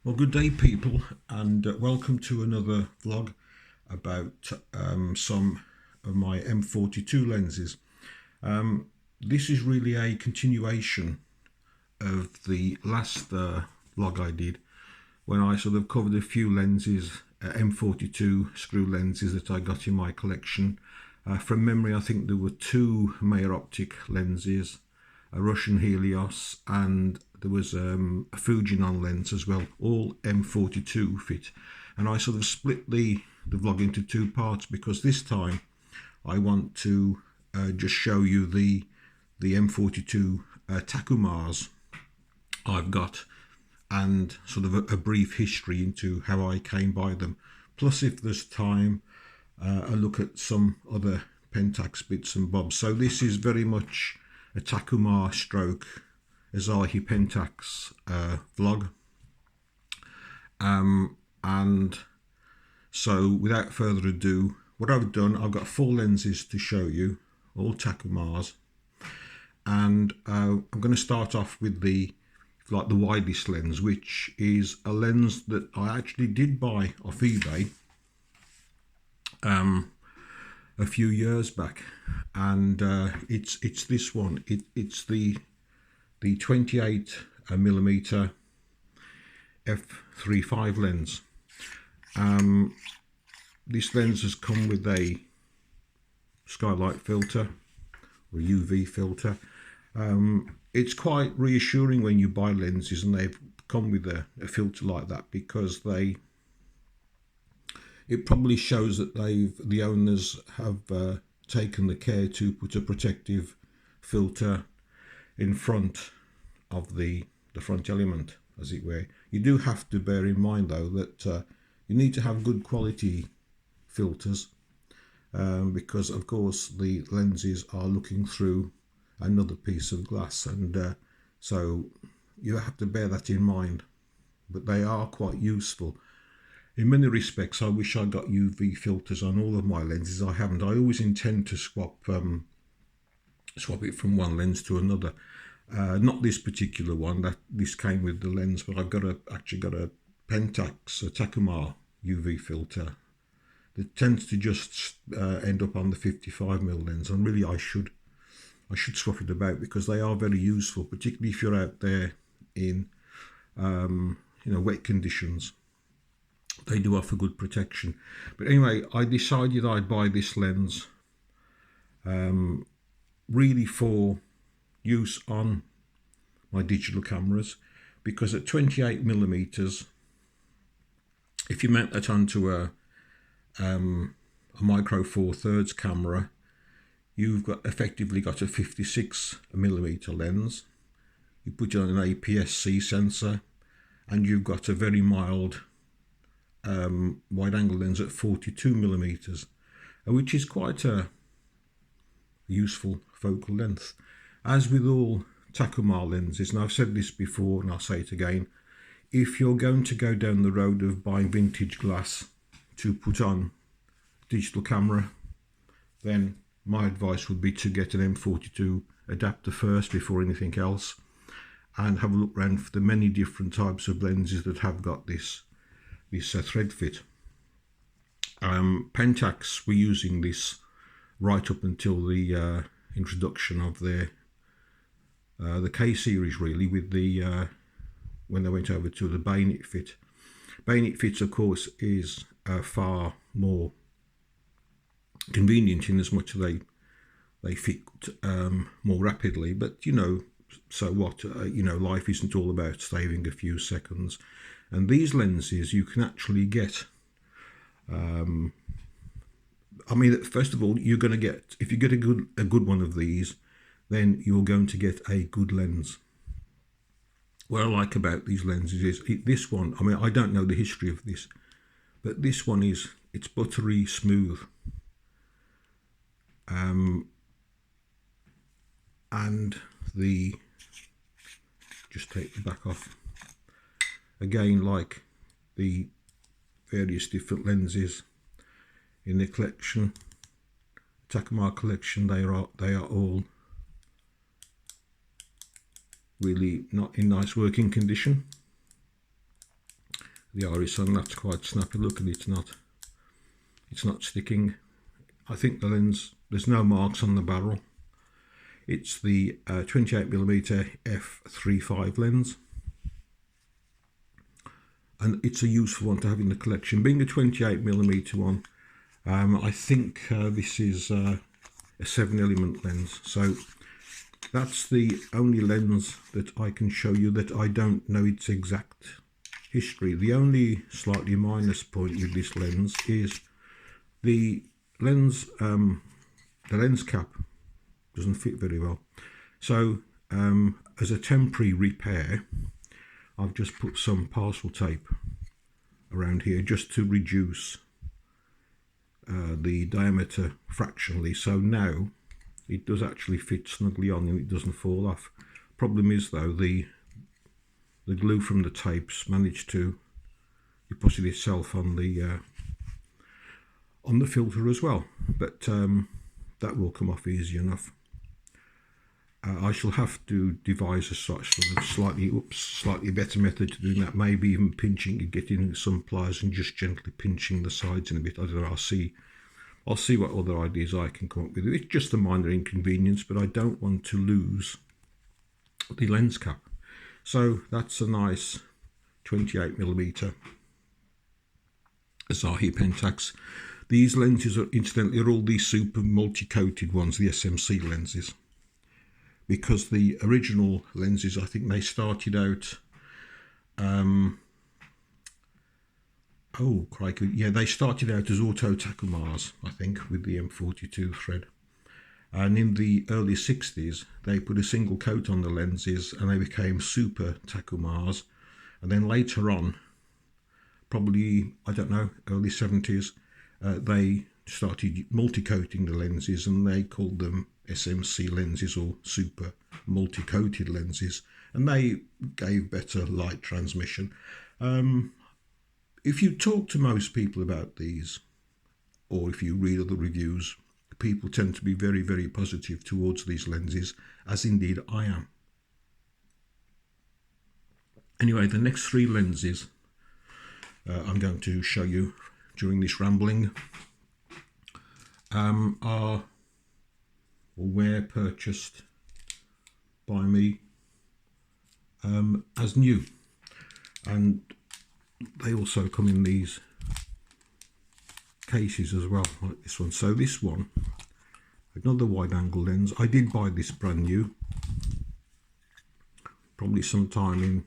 Well, good day, people, and welcome to another vlog about some of my M42 lenses. This is really a continuation of the last vlog I did when I sort of covered a few lenses, M42 screw lenses that I got in my collection. From memory, I think there were two Meyer Optic lenses, a Russian Helios, and there was a Fujinon lens as well, all M42 fit. And I sort of split the vlog into two parts because this time I want to just show you the M42 Takumars I've got, and sort of a brief history into how I came by them. Plus, if there's time, a look at some other Pentax bits and bobs. So this is very much a Takumar stroke Asahi Pentax vlog. And so without further ado, what I've done, I've got four lenses to show you, all Takumars. And I'm going to start off with the widest lens, which is a lens that I actually did buy off eBay a few years back, and it's this one. It's the 28mm f3.5 lens. This lens has come with a skylight filter or UV filter. It's quite reassuring when you buy lenses and they've come with a filter like that, because it probably shows that the owners have taken the care to put a protective filter in front of the front element, as it were. You do have to bear in mind though that you need to have good quality filters, because of course the lenses are looking through another piece of glass, and so you have to bear that in mind. But they are quite useful. In many respects, I wish I got UV filters on all of my lenses. I haven't. I always intend to swap it from one lens to another. Not this particular one. This came with the lens, but I've actually got a Pentax, a Takumar UV filter that tends to just end up on the 55mm lens, and really I should swap it about, because they are very useful, particularly if you're out there in wet conditions. They do offer good protection. But anyway, I decided I'd buy this lens really for use on my digital cameras, because at 28mm, if you mount that onto a micro four thirds camera, you've effectively got a 56mm lens. You put it on an APS-C sensor, and you've got a very mild wide angle lens at 42mm, which is quite a useful focal length. As with all Takumar lenses, and I've said this before and I'll say it again, if you're going to go down the road of buying vintage glass to put on digital camera, then my advice would be to get an M42 adapter first before anything else, and have a look around for the many different types of lenses that have got this thread fit. Pentax were using this right up until the introduction of the K series, really, with the when they went over to the bayonet fit. Bayonet fits, of course, is far more convenient in as much as they fit more rapidly, but so what? Life isn't all about saving a few seconds. And these lenses you can actually get. First of all, you're going to get, if you get a good one of these, then you're going to get a good lens. What I like about these lenses is this one. I don't know the history of this, but this one it's buttery smooth. And just take the back off. Again, like the various different lenses in the collection, Takumar collection, they are all really not in nice working condition. iris on. That's quite snappy. Look, and it's not sticking. I think the lens, there's no marks on the barrel. It's the 28mm f3.5 lens, and it's a useful one to have in the collection. Being a 28mm one, I think this is a 7-element lens, so that's the only lens that I can show you that I don't know its exact history. The only slightly minus point with this lens is the lens cap doesn't fit very well. So as a temporary repair, I've just put some parcel tape around here just to reduce the diameter fractionally. So now it does actually fit snugly on and it doesn't fall off. Problem is though, the glue from the tapes managed to deposit itself on the filter as well, but that will come off easy enough. I shall have to devise a sort of slightly better method to doing that. Maybe even pinching and getting some pliers and just gently pinching the sides in a bit. I don't know. I'll see what other ideas I can come up with. It's just a minor inconvenience, but I don't want to lose the lens cap. So that's a nice 28mm Asahi Pentax. These lenses are incidentally all these super multi-coated ones, the SMC lenses, because the original lenses, I think they started out, oh crikey, yeah, they started out as auto Takumars, I think, with the M42 thread. And in the early 60s, they put a single coat on the lenses and they became super Takumars. And then later on, probably, I don't know, early 70s, they started multi-coating the lenses and they called them SMC lenses or super multi-coated lenses, and they gave better light transmission. If you talk to most people about these, or if you read other reviews, people tend to be very, very positive towards these lenses, as indeed I am. Anyway, the next three lenses I'm going to show you during this rambling are or were purchased by me as new, and they also come in these cases as well, like this one. So this one, another wide angle lens. I did buy this brand new, probably sometime in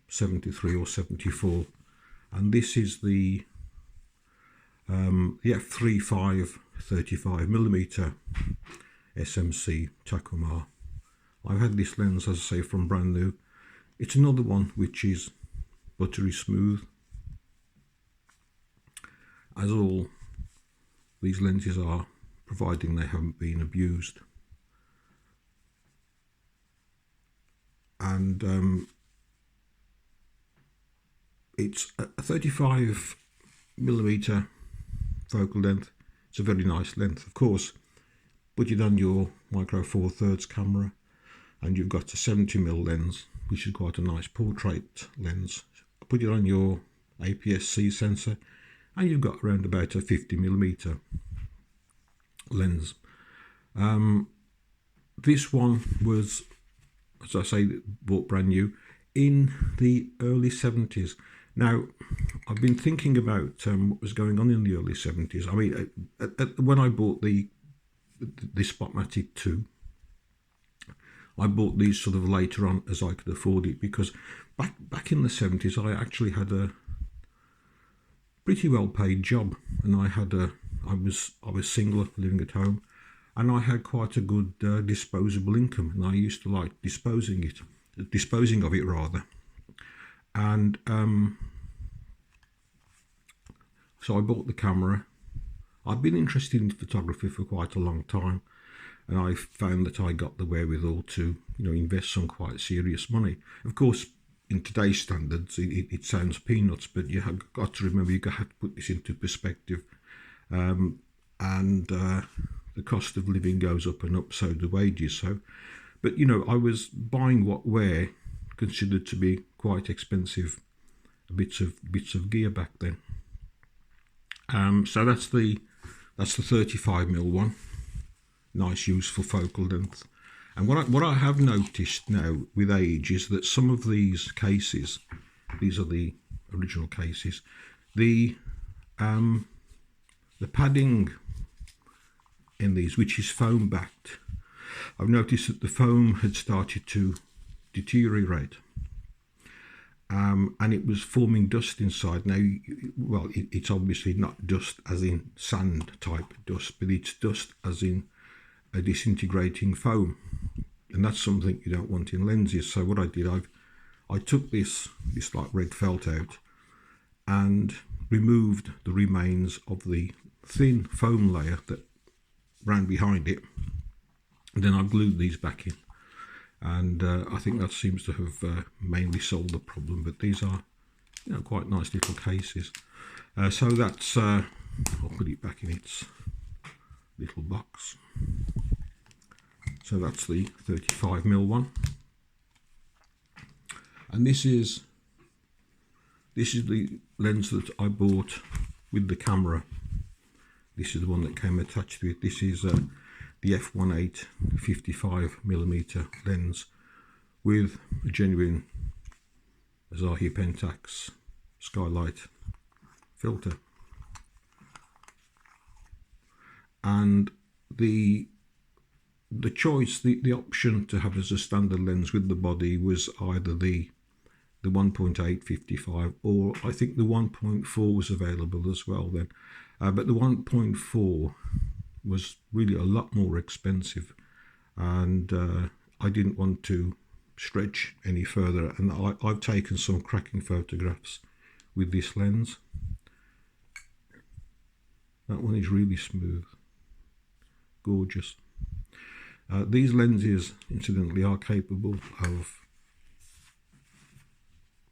73 or 74, and this is the f3.5 35mm SMC Takumar. I've had this lens, as I say, from brand new. It's another one which is buttery smooth, as all these lenses are, providing they haven't been abused. And it's a 35mm focal length. It's a very nice length. Of course, put it on your micro four thirds camera and you've got a 70mm lens, which is quite a nice portrait lens. Put it on your APS-C sensor and you've got around about a 50mm lens. This one was, as I say, bought brand new in the early 70s. Now, I've been thinking about what was going on in the early 70s. I mean, when I bought the Spotmatic 2, I bought these sort of later on as I could afford it, because back in the 70s I actually had a pretty well paid job, and I was single, living at home, and I had quite a good disposable income, and I used to like disposing of it rather. And so I bought the camera. I've been interested in photography for quite a long time, and I found that I got the wherewithal to, invest some quite serious money. Of course, in today's standards, it sounds peanuts, but you have got to remember you have to put this into perspective. And the cost of living goes up and up, so do wages. So, but I was buying what were considered to be quite expensive bits of gear back then. So that's the 35mm one. Nice, useful focal length. And what I have noticed now with age is that some of these cases, these are the original cases, the padding in these, which is foam backed, I've noticed that the foam had started to deteriorate. And it was forming dust inside. Now, well, it's obviously not dust as in sand type dust, but it's dust as in a disintegrating foam, and that's something you don't want in lenses. So what I did, I took this like red felt out and removed the remains of the thin foam layer that ran behind it, and then I glued these back in. And I think that seems to have mainly solved the problem. But these are, you know, quite nice little cases. So that's I'll put it back in its little box. So that's the 35mm one, and this is the lens that I bought with the camera. This is the one that came attached to it. This is the f1.8 55mm lens with a genuine Asahi Pentax skylight filter, and the choice, the option to have as a standard lens with the body was either the 1.8 55, or I think the 1.4 was available as well then, but the 1.4 was really a lot more expensive, and I didn't want to stretch any further, and I've taken some cracking photographs with this lens. That one is really smooth, gorgeous. These lenses, incidentally, are capable of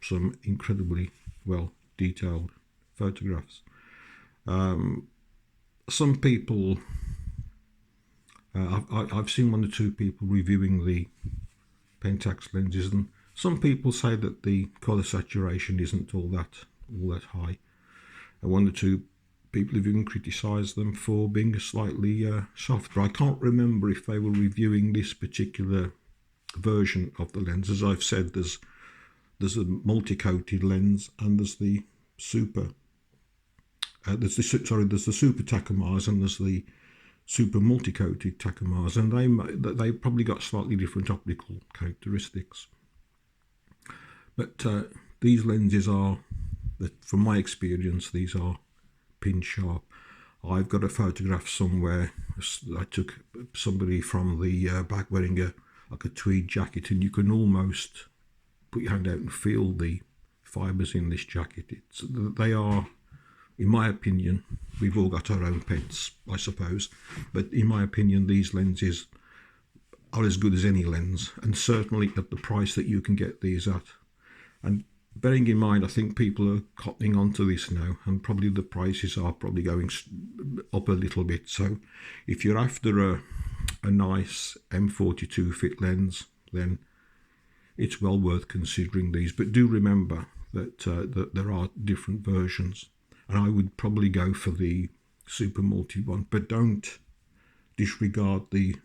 some incredibly well detailed photographs. Some people, I've seen one or two people reviewing the Pentax lenses, and some people say that the colour saturation isn't all that high. One or two people have even criticised them for being slightly softer. I can't remember if they were reviewing this particular version of the lens. As I've said, there's a multi-coated lens, and there's the super. There's the super Takumars, and there's the super multi-coated Takumars, and they probably got slightly different optical characteristics. But these lenses are, from my experience, these are pin sharp. I've got a photograph somewhere. I took somebody from the back wearing a tweed jacket, and you can almost put your hand out and feel the fibres in this jacket. They are, in my opinion, we've all got our own pets, I suppose, but in my opinion, these lenses are as good as any lens, and certainly at the price that you can get these at. And bearing in mind, I think people are cottoning onto this now, and probably the prices are probably going up a little bit. So if you're after a nice M42 fit lens, then it's well worth considering these. But do remember that there are different versions, and I would probably go for the super multi one, but don't disregard the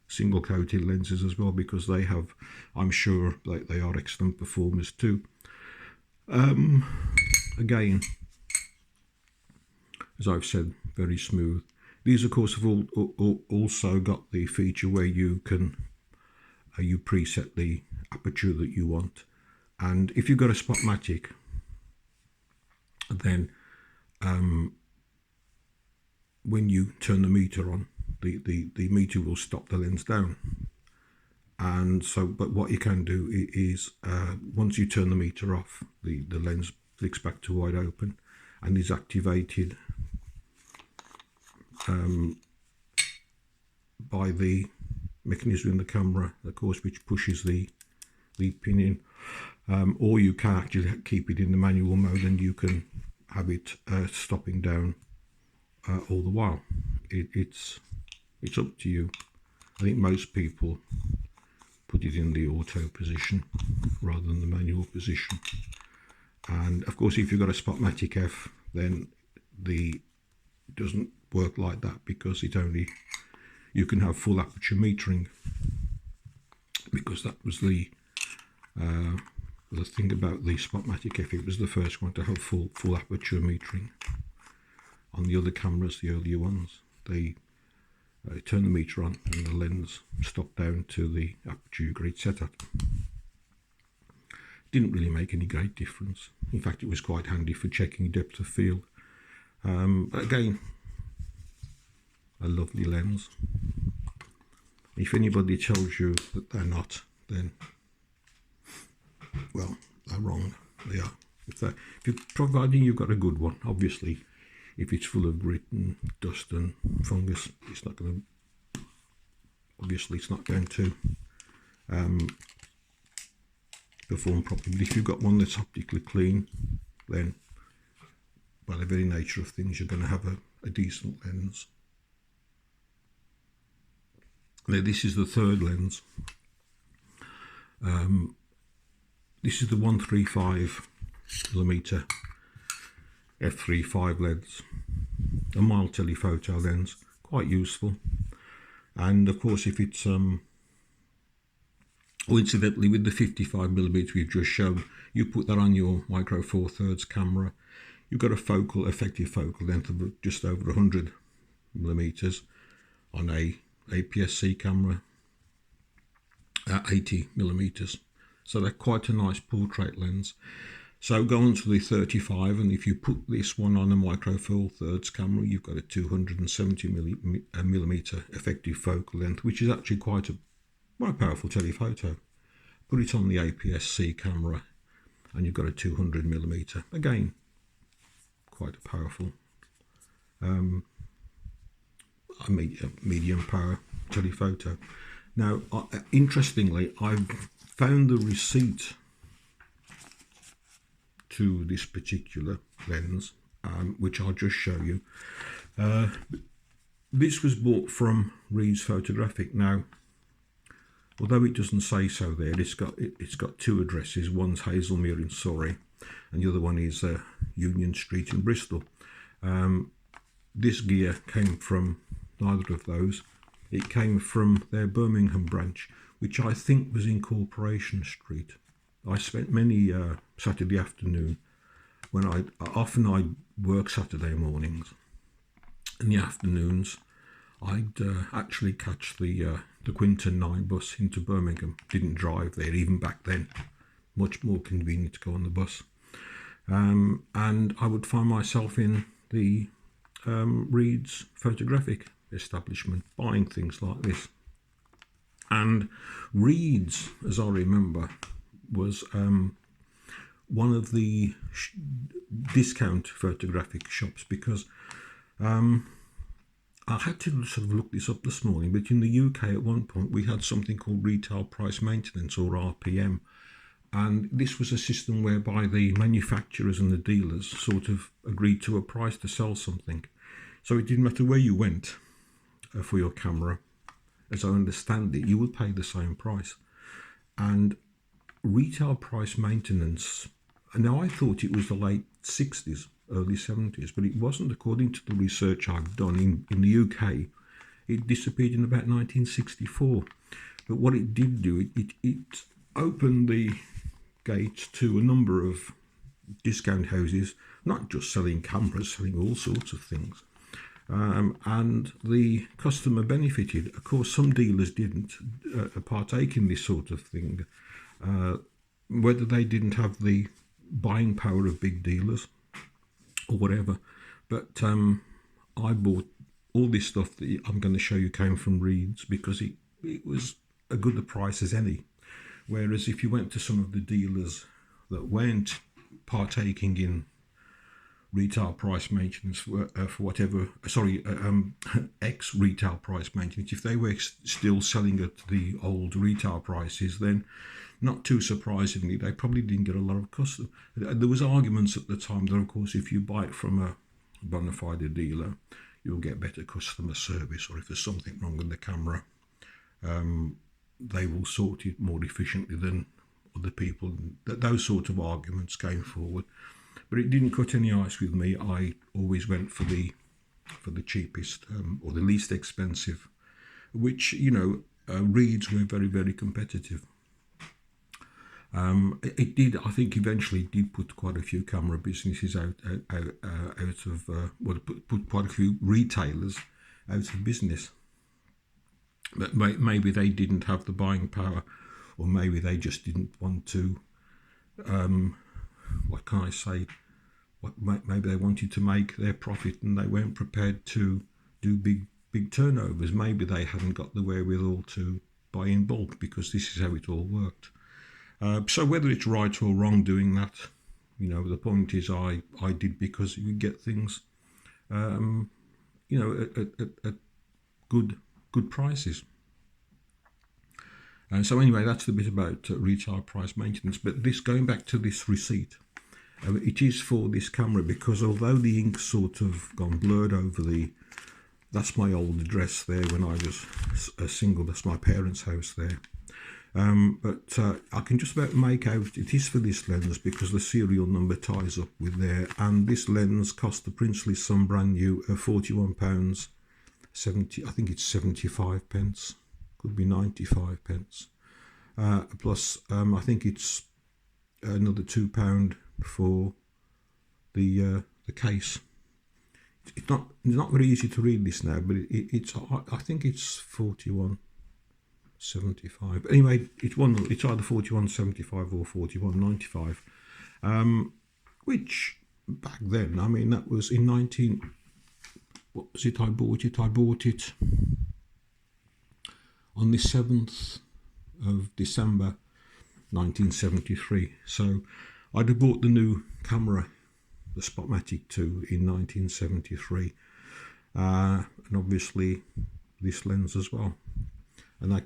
single coated lenses as well, because they have, I'm sure, they are excellent performers too. Again, as I've said, very smooth. These, of course, have also got the feature where you can you preset the aperture that you want, and if you've got a Spotmatic, then when you turn the meter on, the meter will stop the lens down. And so, but what you can do is once you turn the meter off, the lens flicks back to wide open and is activated by the mechanism in the camera, of course, which pushes the pin in, or you can actually keep it in the manual mode, and you can have it stopping down all the while. It's up to you. I think most people put it in the auto position rather than the manual position. And of course, if you've got a Spotmatic F, then it doesn't work like that, because you can have full aperture metering, because that was the thing about the Spotmatic F. It was the first one to have full aperture metering. On the other cameras, the earlier ones, they turn the meter on and the lens stopped down to the aperture you grade set at. Didn't really make any great difference. In fact, it was quite handy for checking depth of field. Again, a lovely lens. If anybody tells you that they're not, then, well, they're wrong. They are. Providing you've got a good one, obviously. If it's full of grit and dust and fungus, it's not going to. Obviously, it's not going to perform properly. But if you've got one that's optically clean, then, by the very nature of things, you're going to have a decent lens. Now, this is the third lens. This is the 135mm f3.5 lens, a mild telephoto lens, quite useful. And of course, if it's incidentally, with the 55mm we've just shown, you put that on your Micro Four Thirds camera, you've got a effective focal length of just over 100mm. On a APS-C camera, 80mm. So they're quite a nice portrait lens. So go on to the 35, and if you put this one on a Micro Four Thirds camera, you've got a 270mm effective focal length, which is actually quite a powerful telephoto. Put it on the APS-C camera, and you've got a 200mm. Again, quite a powerful medium power telephoto. Now, interestingly, I've found the receipt to this particular lens, which I'll just show you. This was bought from Reeves Photographic. Now, although it doesn't say so there, it's got two addresses. One's Hazelmere in Surrey, and the other one is Union Street in Bristol. This gear came from neither of those. It came from their Birmingham branch, which I think was in Corporation Street. I spent many Saturday afternoon, when I work Saturday mornings. In the afternoons, I'd actually catch the Quinton 9 bus into Birmingham. Didn't drive there, even back then. Much more convenient to go on the bus. And I would find myself in the Reeves Photographic establishment buying things like this. And Reeves, as I remember, was one of the discount photographic shops, because I had to sort of look this up this morning, but in the UK at one point we had something called retail price maintenance, or RPM, and this was a system whereby the manufacturers and the dealers sort of agreed to a price to sell something. So it didn't matter where you went for your camera, as I understand it, you would pay the same price. And retail price maintenance, now I thought it was the late 60s, early 70s, but it wasn't. According to the research I've done in the UK, it disappeared in about 1964. But what it did do, it opened the gates to a number of discount houses, not just selling cameras, selling all sorts of things. And the customer benefited. Of course, some dealers didn't partake in this sort of thing, whether they didn't have the buying power of big dealers or whatever. But I bought all this stuff that I'm going to show you came from Reeves, because it was as good a price as any. Whereas if you went to some of the dealers that weren't partaking in retail price maintenance for whatever, ex retail price maintenance, if they were still selling at the old retail prices, then not too surprisingly they probably didn't get a lot of custom. There was arguments at the time that, of course, if you buy it from a bona fide dealer, you'll get better customer service, or if there's something wrong with the camera, they will sort it more efficiently than other people. Those sort of arguments came forward, but it didn't cut any ice with me. I always went for the cheapest or the least expensive, which reads were very, very competitive. It did, I think, eventually did put quite a few camera businesses out of put quite a few retailers out of business. But maybe they didn't have the buying power, or maybe they just didn't want to. What can I say? Maybe they wanted to make their profit and they weren't prepared to do big turnovers. Maybe they hadn't got the wherewithal to buy in bulk, because this is how it all worked. So whether it's right or wrong doing that, the point is I did because you get things, at good prices. And so anyway, that's the bit about retail price maintenance. But going back to this receipt, it is for this camera, because although the ink's sort of gone blurred over that's my old address there when I was single. That's my parents' house there. But I can just about make out it is for this lens, because the serial number ties up with there. And this lens cost the princely sum brand new £41.70. I think it's 75 pence. Could be 95 pence. Plus, I think it's another £2 for the case. It's not very easy to read this now, but it's I think it's 41.75. Anyway, it's either 41.75 or 41.95, which back then, I mean, that was in what was it? I bought it on the 7th of December 1973. So I'd have bought the new camera, the Spotmatic 2, in 1973, and obviously this lens as well. And I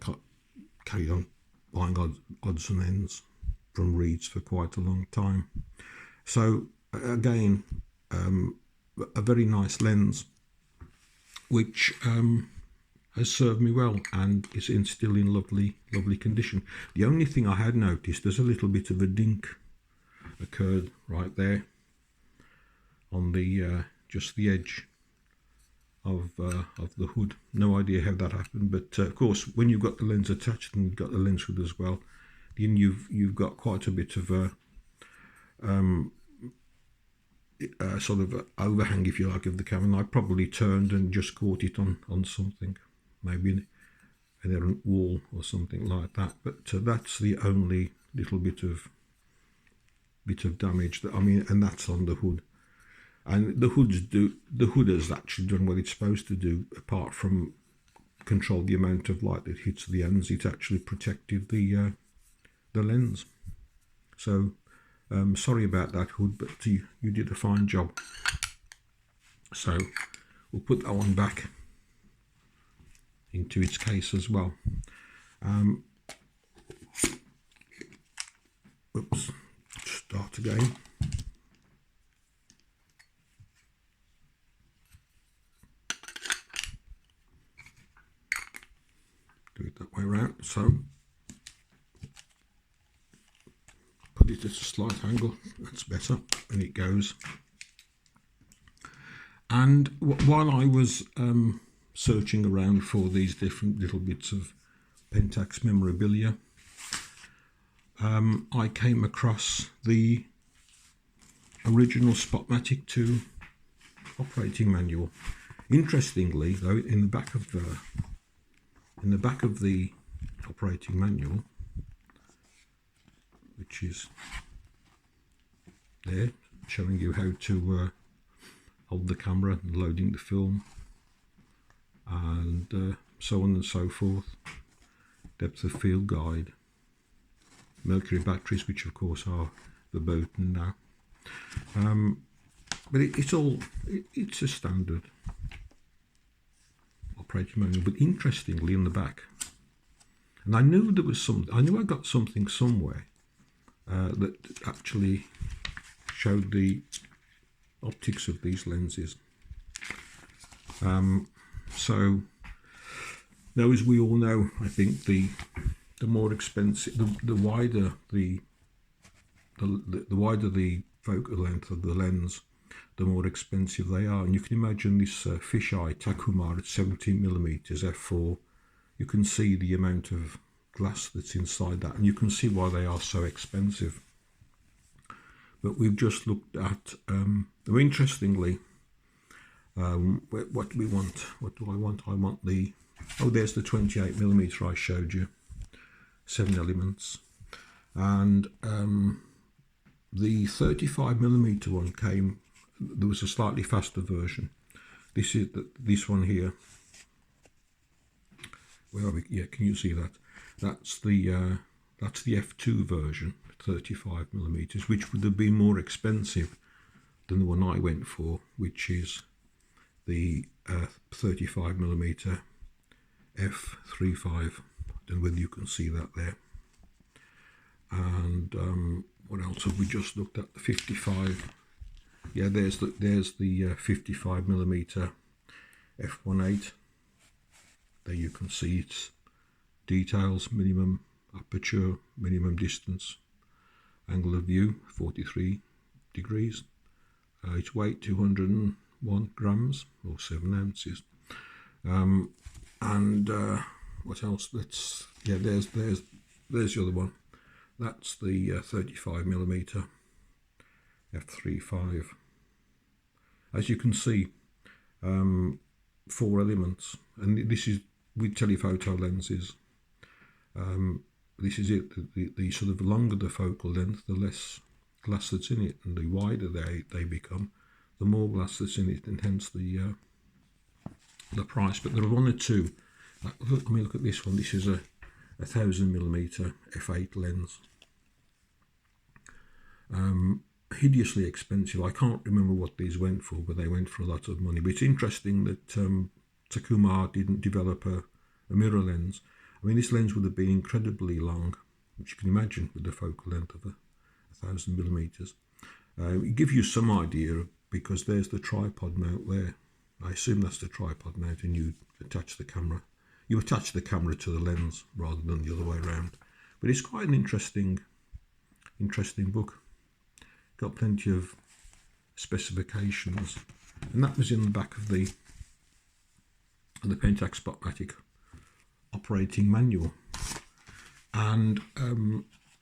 carried on buying odds and ends from Reeds for quite a long time. So again, a very nice lens, which has served me well and is still in lovely condition. The only thing I had noticed, there's a little bit of a dink occurred right there on the just the edge of the hood. No idea how that happened, but of course, when you've got the lens attached and you've got the lens hood as well, then you've got quite a bit of a sort of overhang, if you like, of the camera. And I probably turned and just caught it on something, maybe an errant wall or something like that. But that's the only little bit of damage and that's on the hood. And the hood has actually done what it's supposed to do. Apart from control the amount of light that hits the ends, it actually protected the lens. So sorry about that, hood, but you did a fine job. So we'll put that one back into its case as well. Oops, start again. Do it that way around. So put it at a slight angle. That's better, and it goes. And while I was searching around for these different little bits of Pentax memorabilia, I came across the original Spotmatic 2 operating manual. Interestingly, though, in the back of the operating manual, which is there, showing you how to hold the camera and loading the film, and so on and so forth. Depth of field guide, mercury batteries, which of course are verboten now. But it's a standard operating manual. But interestingly, in the back, and I knew there was I got something somewhere that actually showed the optics of these lenses. So now, as we all know, I think the the more expensive, the wider the wider the focal length of the lens, the more expensive they are. And you can imagine this fisheye Takumar at 17mm f4. You can see the amount of glass that's inside that, and you can see why they are so expensive. But we've just looked at, interestingly, what do we want? What do I want? I want the, oh, there's the 28mm I showed you, 7 elements. And the 35mm one came, there was a slightly faster version. This is this one here. Where are we? Yeah, can you see that? That's the f2 version, 35mm, which would have been more expensive than the one I went for, which is the 35mm f3.5. I don't know whether you can see that there. And what else have we just looked at? The 55. Yeah, there's the 55mm f1.8. There you can see its details: minimum aperture, minimum distance, angle of view 43 degrees, its weight 201 grams or 7 ounces. And what else? There's the other one. That's the 35mm f3.5. As you can see, 4 elements, and this is with telephoto lenses. This is it. The sort of longer the focal length, the less glass that's in it, and the wider they become, the more glass that's in it, and hence the price. But there are one or two. Look at this one. This is a 1000mm f8 lens. Hideously expensive. I can't remember what these went for, but they went for a lot of money. But it's interesting that Takumar didn't develop a mirror lens. I mean, this lens would have been incredibly long, which you can imagine with the focal length of 1000mm. It gives you some idea, because there's the tripod mount there. I assume that's the tripod mount, and you attach the camera. You attach the camera to the lens rather than the other way around. But it's quite an interesting book. Got plenty of specifications, and that was in the back of the Pentax Spotmatic operating manual. And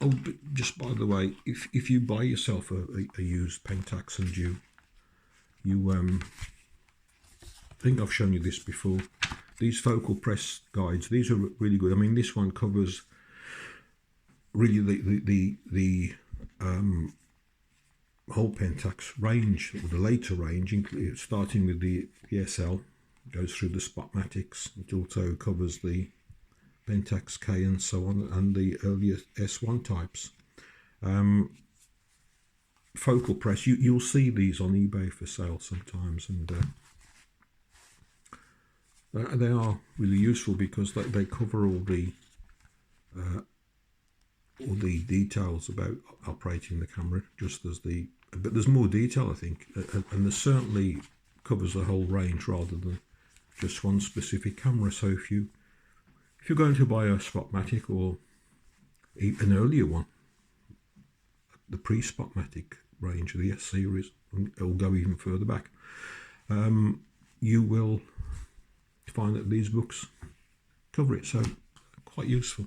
oh, but just by the way, if you buy yourself a used Pentax, and you I think I've shown you this before, these focal press guides, these are really good. I mean, this one covers really the whole Pentax range, or the later range, starting with the SL, goes through the Spotmatics. It also covers the Pentax K and so on, and the earlier S1 types. Focal press, you'll see these on eBay for sale sometimes, and they are really useful, because they cover all the details about operating the camera, just as but there's more detail, I think, and this certainly covers the whole range rather than just one specific camera. So if you're going to buy a Spotmatic, or an earlier one, the pre-Spotmatic range of the S series, it'll go even further back, you will find that these books cover it, so quite useful.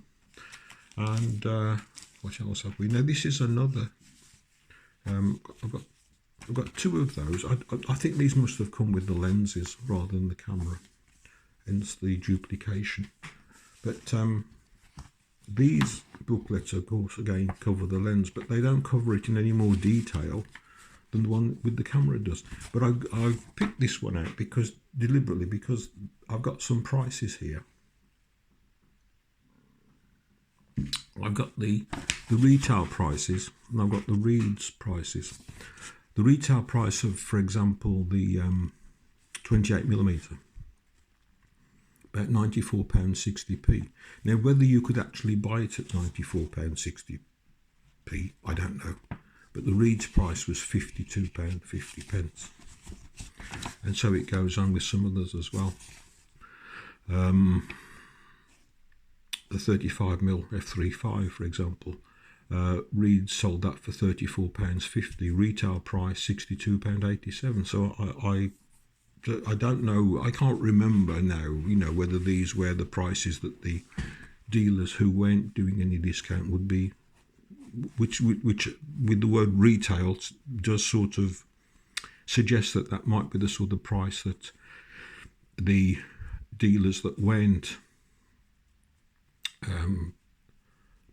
And what else have we? Now this is another. I've got 2 of those. I think these must have come with the lenses rather than the camera, hence the duplication. But these booklets, of course, again cover the lens, but they don't cover it in any more detail than the one with the camera does. But I've picked this one out deliberately because I've got some prices here. I've got the retail prices, and I've got the reads prices. The retail price of, for example, the 28mm, about £94.60p. Now, whether you could actually buy it at £94.60p, I don't know. But the reads price was £52.50. And so it goes on with some others as well. the 35mm f3.5, for example. Reed sold that for £34.50, retail price £62.87. So I don't know, I can't remember now, whether these were the prices that the dealers who weren't doing any discount would be, which with the word retail does sort of suggest that might be the sort of price that the dealers that weren't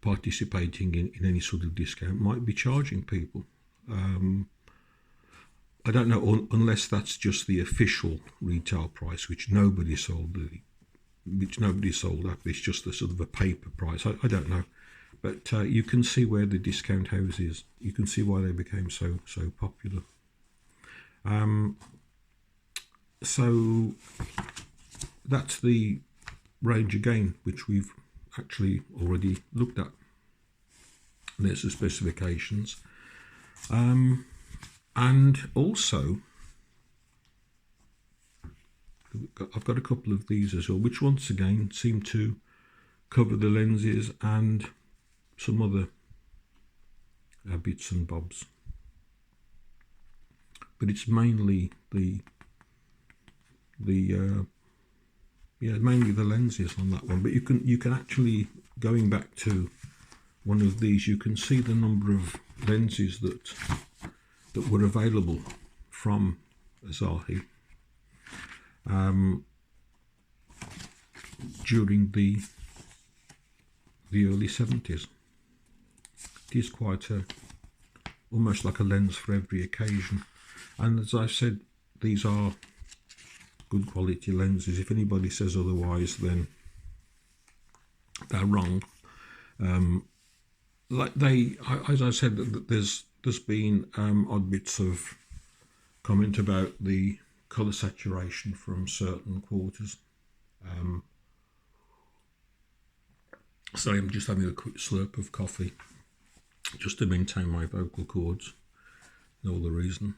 participating in any sort of discount might be charging people. I don't know, unless that's just the official retail price, which nobody sold at. It's just a sort of a paper price. I don't know, but you can see where the discount house is. You can see why they became so popular. So that's the range again, which we've actually already looked at. There's the specifications, and also I've got a couple of these as well, which once again seem to cover the lenses and some other bits and bobs, but it's mainly mainly the lenses on that one. But you can actually, going back to one of these, you can see the number of lenses that were available from Asahi during the early 70s. It is quite almost like a lens for every occasion, and as I've said, these are good quality lenses. If anybody says otherwise, then they're wrong. As I said, there's been odd bits of comment about the colour saturation from certain quarters. Sorry, I'm just having a quick slurp of coffee just to maintain my vocal cords. All the reason.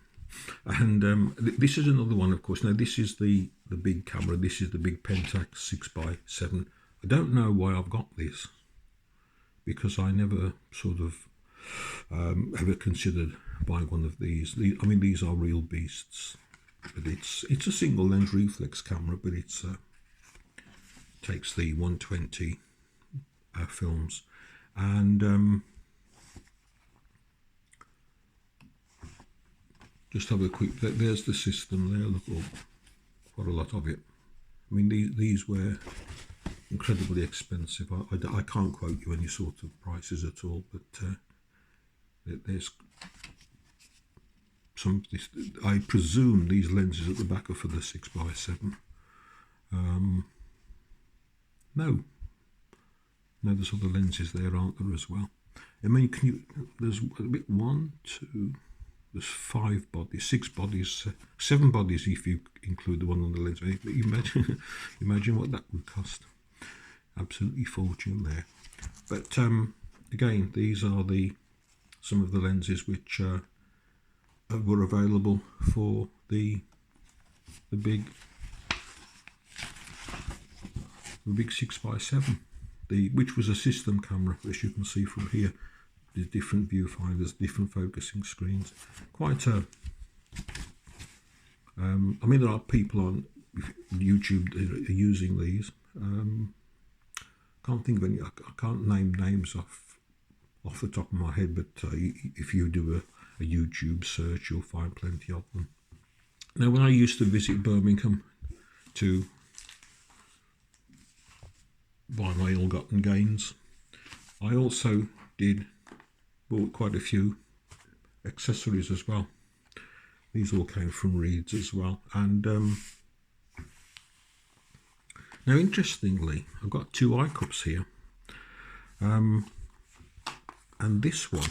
And this is another one, of course. Now this is the big camera. This is the big Pentax 6x7. I don't know why I've got this, because I never sort of ever considered buying one of these. I mean, these are real beasts, but it's a single lens reflex camera, but it's takes the 120 films, and just have a quick. There's the system there. Look, quite a lot of it. I mean, these were incredibly expensive. I can't quote you any sort of prices at all, but there's some. I presume these lenses at the back are for the 6x7. No, there's other lenses there, aren't there, as well? I mean, there's a bit 1, 2. There's 5 bodies, 6 bodies, 7 bodies if you include the one on the lens. Imagine what that would cost. Absolutely fortune there. But again, these are some of the lenses which were available for the big 6x7, which was a system camera, as you can see from here. There's different viewfinders, different focusing screens. Quite a. I mean, there are people on YouTube that are using these. Can't think of any. I can't name names off the top of my head, but if you do a YouTube search, you'll find plenty of them. Now, when I used to visit Birmingham to buy my ill-gotten gains, I also bought quite a few accessories as well. These all came from Reed's as well. And now, interestingly, I've got 2 eye cups here, and this one,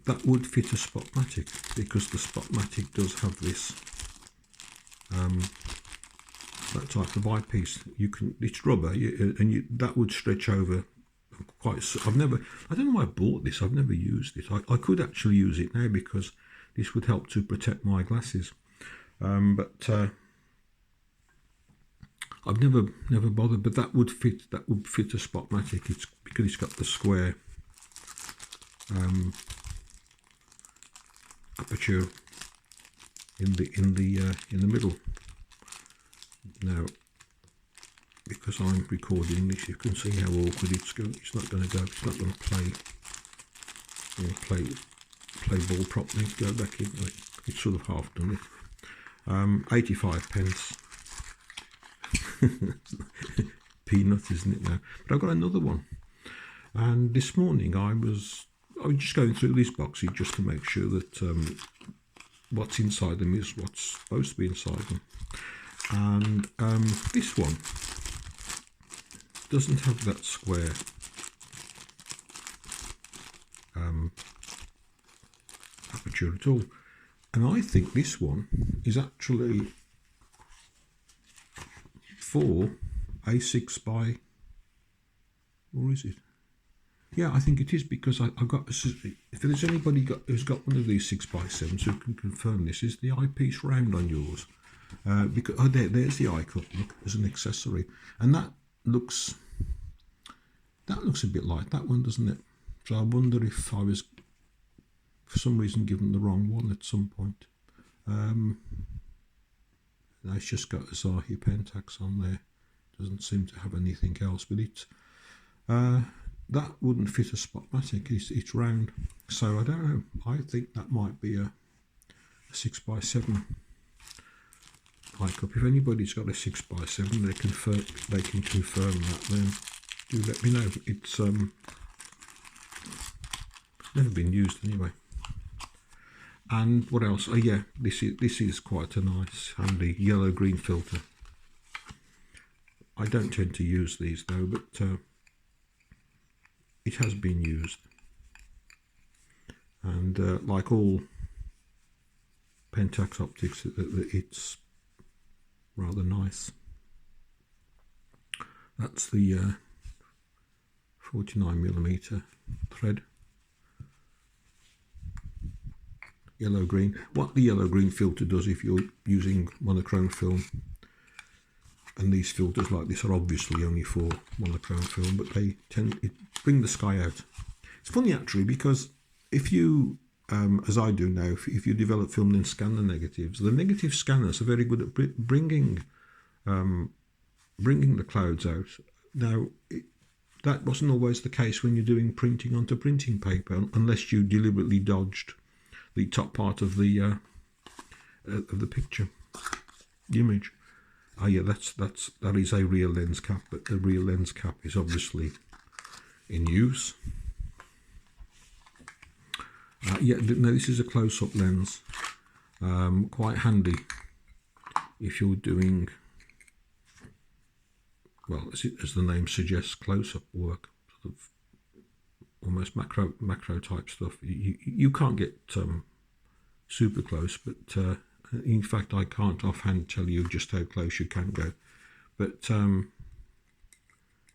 that would fit a Spotmatic, because the Spotmatic does have this that type of eyepiece. It's rubber, and that would stretch over quite. I don't know why I bought this. I've never used it. I could actually use it now, because this would help to protect my glasses. But I've never bothered, but that would fit. That would fit a Spotmatic. It's because it's got the square aperture in the middle. Now, because I'm recording this, you can see how awkward it's going. It's not going to go. It's not going to play ball properly. Go back in. It's sort of half done it. 85 pence. Peanut, isn't it now? But I've got another one. And this morning I was just going through these boxes just to make sure that what's inside them is what's supposed to be inside them. And this one doesn't have that square aperture at all. And I think this one is actually for a 6 by, or is it? Yeah, I think it is, because I got. If there's anybody who's got one of these 6x7s who can confirm this, is the eyepiece round on yours? Because there's the eye cup. Look, as an accessory, and that looks a bit like that one, doesn't it? So I wonder if I was, for some reason, given the wrong one at some point. It's just got Asahi Pentax on there. Doesn't seem to have anything else, but it's that wouldn't fit a Spotmatic. It's round, so I don't know. I think that might be a 6x7 eye cup. If anybody's got a 6x7, they can confirm that. Then do let me know. It's never been used anyway. And what else? Oh yeah, this is quite a nice, handy yellow-green filter. I don't tend to use these though, but it has been used. And like all Pentax optics, it's rather nice. That's the 49mm thread. Yellow-green. What the yellow-green filter does, if you're using monochrome film, and these filters like this are obviously only for monochrome film, but they tend to bring the sky out. It's funny actually, because if you, as I do now, if you develop film and scan the negatives scanners are very good at bringing the clouds out. Now, that wasn't always the case when you're doing printing onto printing paper, unless you deliberately dodged the top part of the picture, the image. Oh yeah, that is a rear lens cap, but the rear lens cap is obviously in use. Yeah, no, this is a close-up lens. Quite handy if you're doing, well, as the name suggests, close-up work, sort of almost macro type stuff. You can't get super close, but in fact I can't offhand tell you just how close you can go. But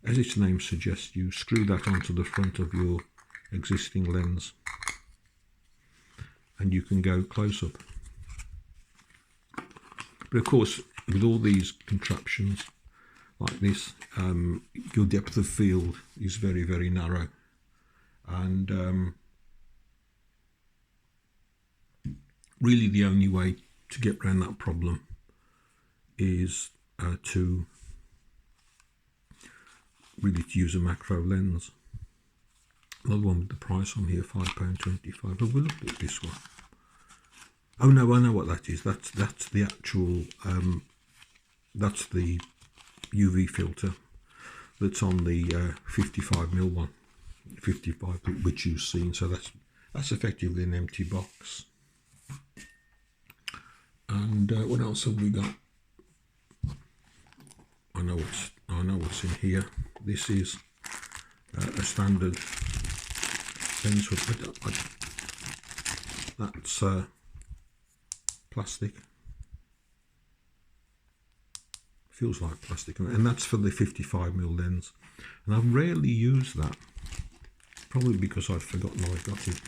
as its name suggests, you screw that onto the front of your existing lens and you can go close up. But of course, with all these contraptions like this, your depth of field is very, very narrow. And really the only way to get around that problem is to use a macro lens. Another one with the price on here, £5.25. But we'll look at this one. Oh no, I know what that is. That's the actual that's the UV filter that's on the 55mm one, 55, which you've seen. So that's effectively an empty box. And what else have we got? I know what's in here. This is a standard lens hood. That's plastic. Feels like plastic, and that's for the 55mm lens. And I've rarely used that, probably because I've forgotten I got it.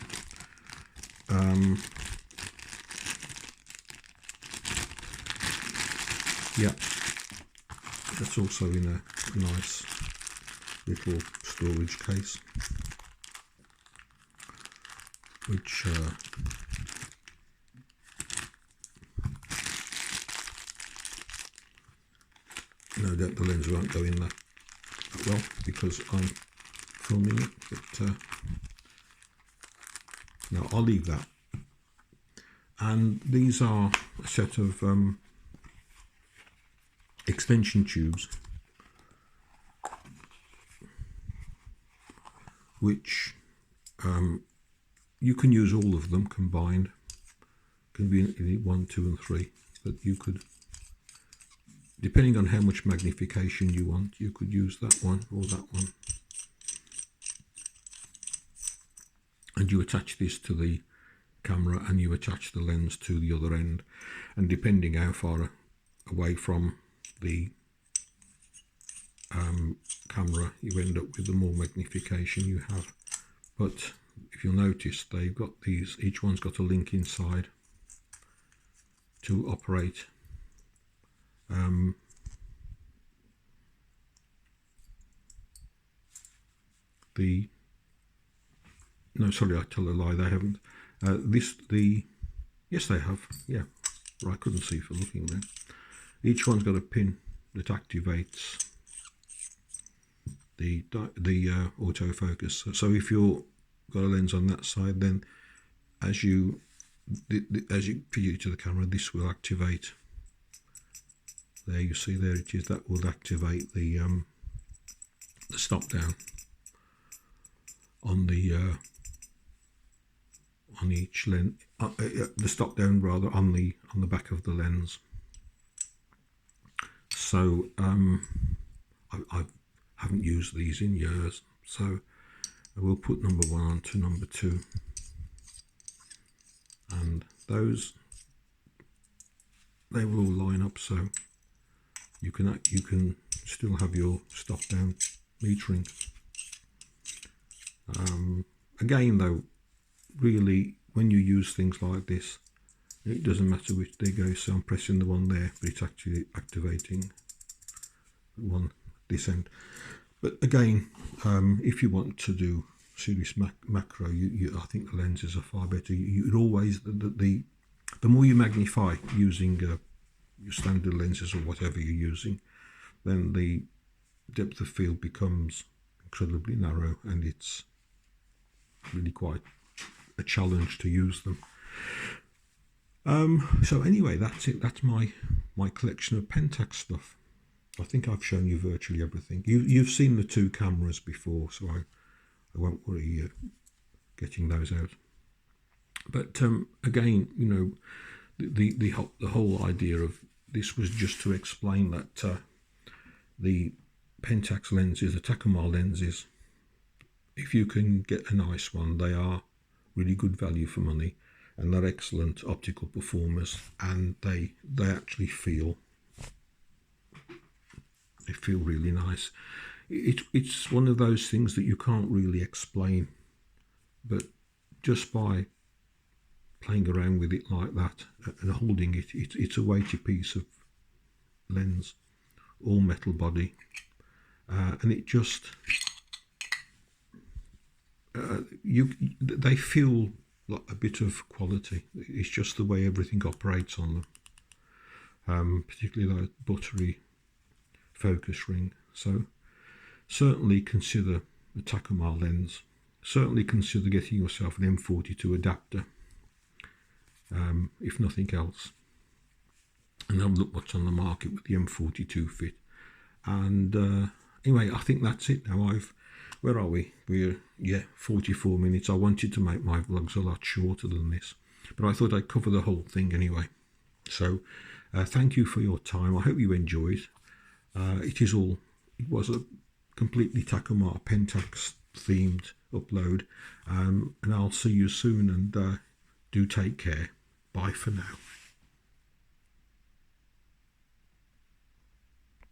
Yeah, That's also in a nice little storage case, which no doubt the lens won't go in that well because I'm filming it, but no, I'll leave that. And these are a set of extension tubes which you can use all of them combined, conveniently 1, 2 and 3, but you could, depending on how much magnification you want, you could use that one or that one. And you attach this to the camera and you attach the lens to the other end, and depending how far away from the camera you end up with, the more magnification you have. But if you'll notice, they've got these, each one's got a link inside to operate no, sorry, I tell a lie, they haven't. Yes, they have, yeah, well, I couldn't see for looking there. Each one's got a pin that activates the autofocus. So if you've got a lens on that side, then as you feed it to the camera, this will activate. There, you see, there it is. That will activate the stop down on the on each lens, the stop down rather on the back of the lens. So I haven't used these in years, so I will put number 1 on to number 2, and those, they will all line up, so you can still have your stop down metering. Again though, really, when you use things like this, it doesn't matter which they go. So I'm pressing the one there, but it's actually activating the one this end. But again, if you want to do serious macro, I think the lenses are far better. You'd always, the more you magnify using your standard lenses or whatever you're using, then the depth of field becomes incredibly narrow, and it's really quite a challenge to use them. So anyway, that's it. That's my collection of Pentax stuff. I think I've shown you virtually everything. You've seen the 2 cameras before, so I won't worry getting those out. But again, you know, the whole idea of this was just to explain that the Pentax lenses, the Takumar lenses, if you can get a nice one, they are really good value for money, and they're excellent optical performers, and they actually feel really nice. It's one of those things that you can't really explain, but just by playing around with it like that and holding it, it's a weighty piece of lens, all metal body, and it just they feel like a bit of quality. It's just the way everything operates on them, particularly that buttery focus ring. So certainly consider the Takumar lens. Certainly consider getting yourself an M42 adapter, if nothing else, and have a look what's on the market with the M42 fit. And anyway, I think that's it now. Where are we? We're 44 minutes. I wanted to make my vlogs a lot shorter than this, but I thought I'd cover the whole thing anyway. So thank you for your time. I hope you enjoyed. It was a completely Takumar Pentax themed upload, and I'll see you soon, and do take care. Bye for now.